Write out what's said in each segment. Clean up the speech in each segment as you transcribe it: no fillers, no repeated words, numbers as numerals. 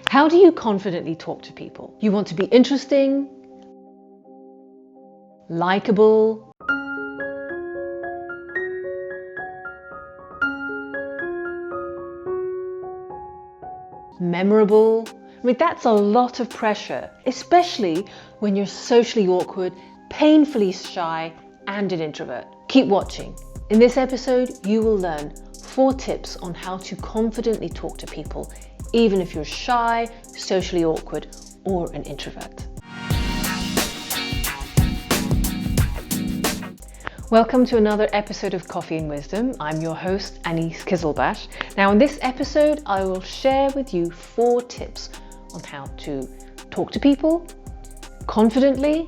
How do you confidently talk to people? You want to be interesting, likable, memorable. I mean, that's a lot of pressure, especially when you're socially awkward, painfully shy, and an introvert. Keep watching. In this episode, you will learn 4 tips on how to confidently talk to people, even if you're shy, socially awkward, or an introvert. Welcome to another episode of Coffee and Wisdom. I'm your host, Anis Kizilbash. Now, in this episode, I will share with you 4 tips on how to talk to people confidently,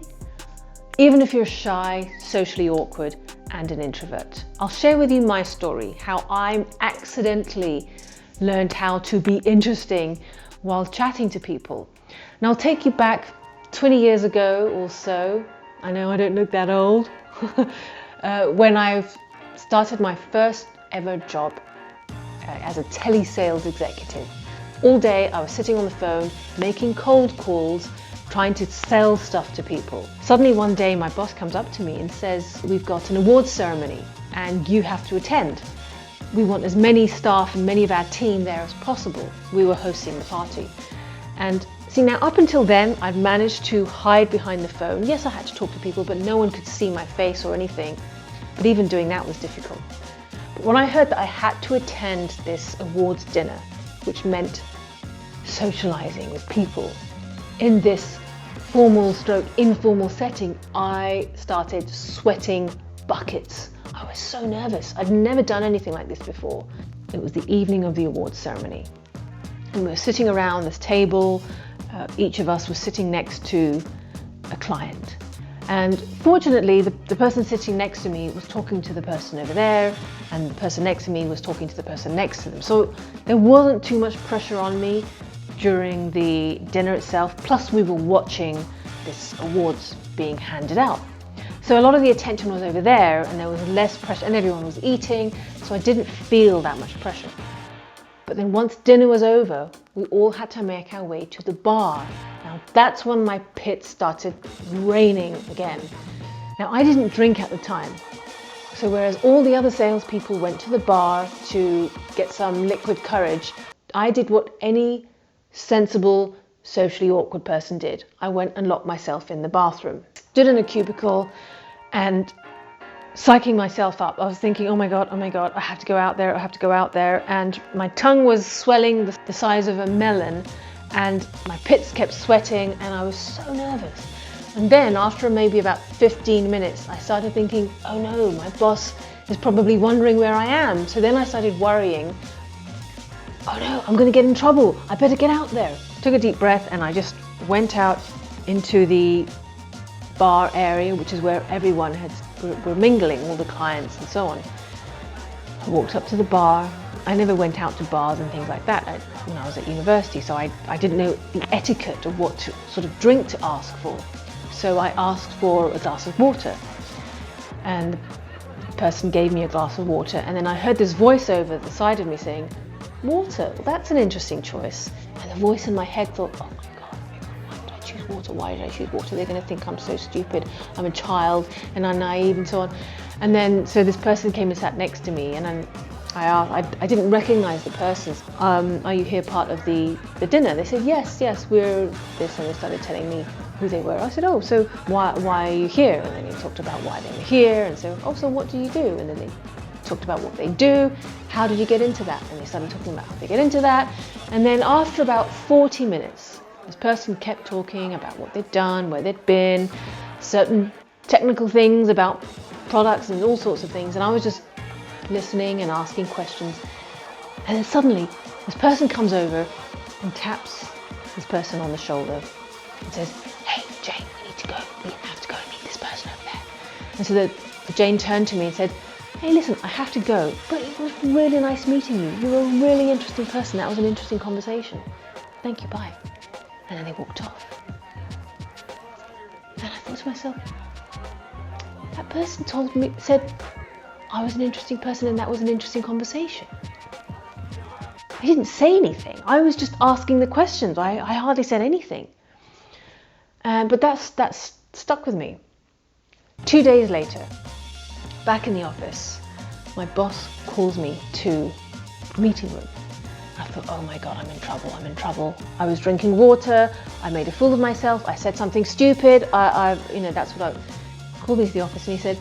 even if you're shy, socially awkward, and an introvert. I'll share with you my story, how I accidentally learned how to be interesting while chatting to people. And I'll take you back 20 years ago or so. I know I don't look that old. When I've started my first ever job as a telesales executive. All day I was sitting on the phone, making cold calls, trying to sell stuff to people. Suddenly one day my boss comes up to me and says, "We've got an awards ceremony and you have to attend. We want as many staff and many of our team there as possible." We were hosting the party. And see, now up until then, I'd managed to hide behind the phone. Yes, I had to talk to people, but no one could see my face or anything. But even doing that was difficult. But when I heard that I had to attend this awards dinner, which meant socializing with people in this formal stroke informal setting, I started sweating buckets. I was so nervous. I'd never done anything like this before. It was the evening of the awards ceremony. And we were sitting around this table. Each of us was sitting next to a client. And fortunately, the person sitting next to me was talking to the person over there, and the person next to me was talking to the person next to them. So there wasn't too much pressure on me during the dinner itself. Plus we were watching this awards being handed out. So a lot of the attention was over there and there was less pressure and everyone was eating. So I didn't feel that much pressure. But then once dinner was over, we all had to make our way to the bar. Now that's when my pit started raining again. Now I didn't drink at the time. So whereas all the other salespeople went to the bar to get some liquid courage, I did what any sensible, socially awkward person did. I went and locked myself in the bathroom, stood in a cubicle and psyching myself up. I was thinking, oh my God, I have to go out there. And my tongue was swelling the size of a melon and my pits kept sweating and I was so nervous. And then after maybe about 15 minutes, I started thinking, oh no, my boss is probably wondering where I am. So then I started worrying, oh no, I'm gonna get in trouble. I better get out there. Took a deep breath and I just went out into the bar area, which is where everyone were mingling, all the clients and so on. I walked up to the bar. I never went out to bars and things like that when I was at university, so I didn't know the etiquette of what sort of drink to ask for. So I asked for a glass of water and the person gave me a glass of water, and then I heard this voice over the side of me saying, "Water, well, that's an interesting choice." And the voice in my head thought, oh my God, why did I choose water? Why did I choose water? They're going to think I'm so stupid. I'm a child and I'm naive and so on. And then, so this person came and sat next to me and I asked, I didn't recognize the person. Are you here part of the dinner? They said, yes, we're this. And they started telling me who they were. I said, oh, so why are you here? And then they talked about why they were here. And so, oh, so what do you do? And then they talked about what they do. How did you get into that? And they started talking about how they get into that. And then after about 40 minutes, this person kept talking about what they'd done, where they'd been, certain technical things about products and all sorts of things. And I was just listening and asking questions. And then suddenly this person comes over and taps this person on the shoulder and says, "Hey, Jane, we need to go. We have to go and meet this person over there." And so the Jane turned to me and said, "Hey, listen, I have to go, but it was really nice meeting you. You were a really interesting person. That was an interesting conversation. Thank you, bye." And then they walked off. And I thought to myself, that person said I was an interesting person and that was an interesting conversation. I didn't say anything. I was just asking the questions. I hardly said anything. But that's stuck with me. 2 days later, back in the office, my boss calls me to the meeting room. I thought, oh my God, I'm in trouble. I was drinking water. I made a fool of myself. I said something stupid. That's what I called me to the office, and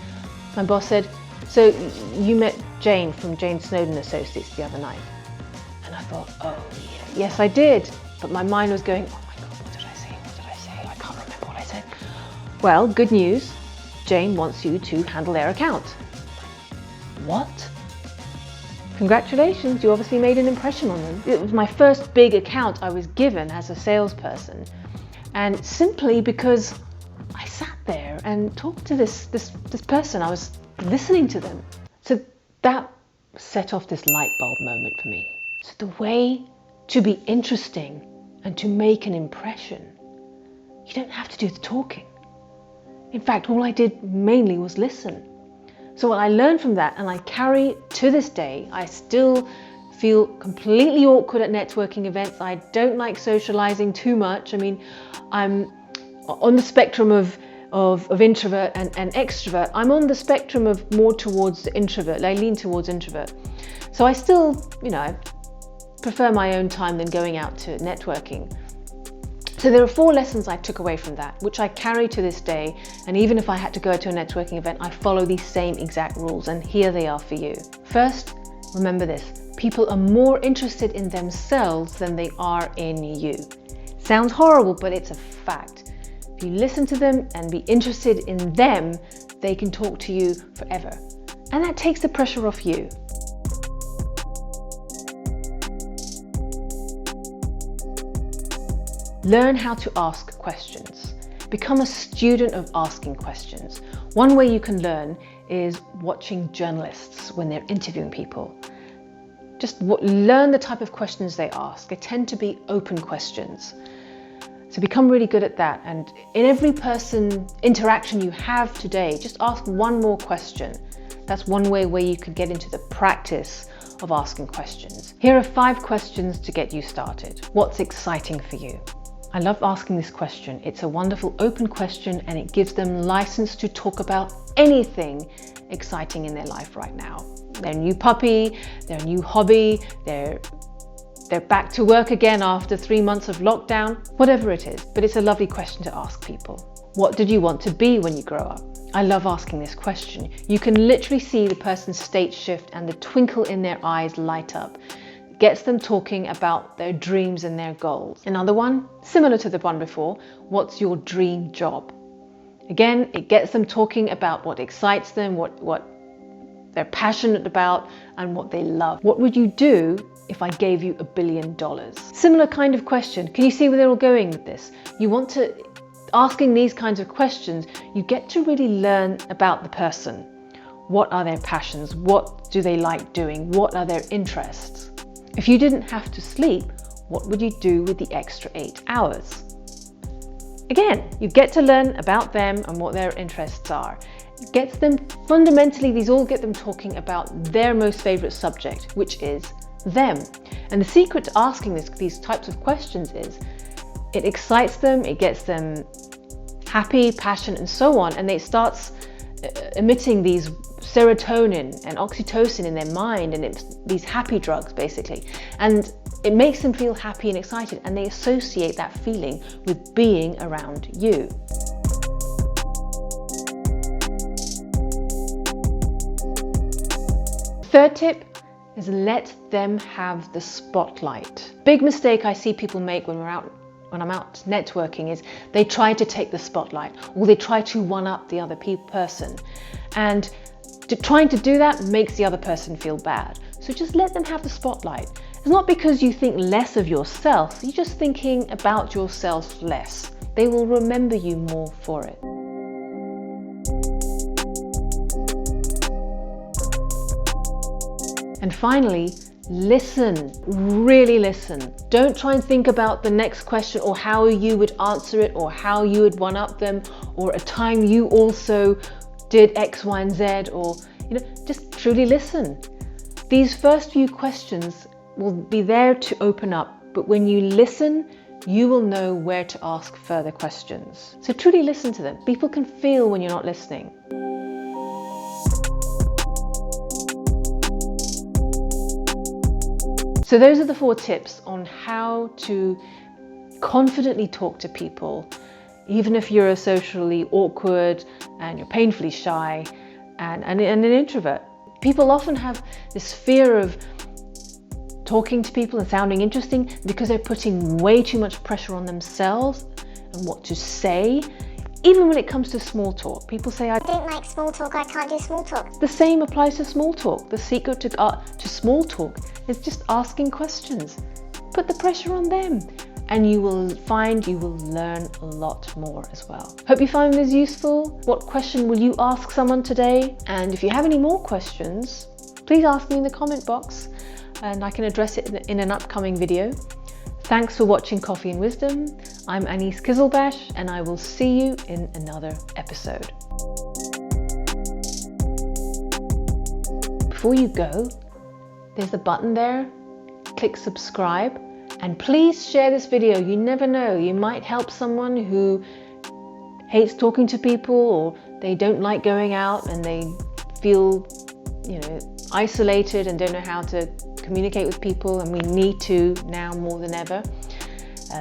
my boss said, so you met Jane from Jane Snowden Associates the other night? And I thought, oh yes, I did. But my mind was going, oh my God, what did I say? I can't remember what I said. Well, good news. Jane wants you to handle their account. What? Congratulations, you obviously made an impression on them. It was my first big account I was given as a salesperson. And simply because I sat there and talked to this person, I was listening to them. So that set off this light bulb moment for me. So the way to be interesting and to make an impression, you don't have to do the talking. In fact, all I did mainly was listen. So what I learned from that, and I carry to this day, I still feel completely awkward at networking events. I don't like socializing too much. I mean, I'm on the spectrum of introvert and extrovert. I'm on the spectrum of more towards the introvert. I lean towards introvert. So I still, I prefer my own time than going out to networking. So there are 4 lessons I took away from that, which I carry to this day. And even if I had to go to a networking event, I follow these same exact rules. And here they are for you. First, remember this. People are more interested in themselves than they are in you. Sounds horrible, but it's a fact. If you listen to them and be interested in them, they can talk to you forever. And that takes the pressure off you. Learn how to ask questions. Become a student of asking questions. One way you can learn is watching journalists when they're interviewing people. Just learn the type of questions they ask. They tend to be open questions. So become really good at that. And in every person interaction you have today, just ask one more question. That's one way where you can get into the practice of asking questions. Here are 5 questions to get you started. What's exciting for you? I love asking this question. It's a wonderful open question and it gives them license to talk about anything exciting in their life right now. Their new puppy, their new hobby, they're back to work again after 3 months of lockdown, whatever it is. But it's a lovely question to ask people. What did you want to be when you grow up? I love asking this question. You can literally see the person's state shift and the twinkle in their eyes light up. Gets them talking about their dreams and their goals. Another one, similar to the one before, what's your dream job? Again, it gets them talking about what excites them, what they're passionate about, and what they love. What would you do if I gave you $1 billion? Similar kind of question. Can you see where they're all going with this? Asking these kinds of questions, you get to really learn about the person. What are their passions? What do they like doing? What are their interests? If you didn't have to sleep, what would you do with the extra 8 hours? Again, you get to learn about them and what their interests are. It gets them, fundamentally, these all get them talking about their most favorite subject, which is them. And the secret to asking these types of questions is it excites them, it gets them happy, passionate, and so on, and it starts emitting these serotonin and oxytocin in their mind, and it's these happy drugs basically, and it makes them feel happy and excited, and they associate that feeling with being around you. Third tip is let them have the spotlight. Big mistake I see people make when I'm out networking is they try to take the spotlight, or they try to one-up the other person. And trying to do that makes the other person feel bad. So just let them have the spotlight. It's not because you think less of yourself, you're just thinking about yourself less. They will remember you more for it. And finally, listen, really listen. Don't try and think about the next question or how you would answer it or how you would one-up them or a time you also did X, Y, and Z, or just truly listen. These first few questions will be there to open up, but when you listen, you will know where to ask further questions. So truly listen to them. People can feel when you're not listening. So those are the 4 tips on how to confidently talk to people, even if you're socially awkward and you're painfully shy and an introvert. People often have this fear of talking to people and sounding interesting because they're putting way too much pressure on themselves and what to say. Even when it comes to small talk, people say, I don't like small talk, I can't do small talk. The same applies to small talk. The secret to small talk is just asking questions. Put the pressure on them and you will find you will learn a lot more as well. Hope you find this useful. What question will you ask someone today? And if you have any more questions, please ask me in the comment box and I can address it in an upcoming video. Thanks for watching Coffee and Wisdom. I'm Anis Kizilbash and I will see you in another episode. Before you go, there's a button there. Click subscribe and please share this video. You never know, you might help someone who hates talking to people or they don't like going out and they feel, isolated and don't know how to communicate with people, and we need to now more than ever.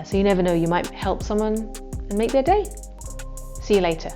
So you never know, you might help someone and make their day. See you later.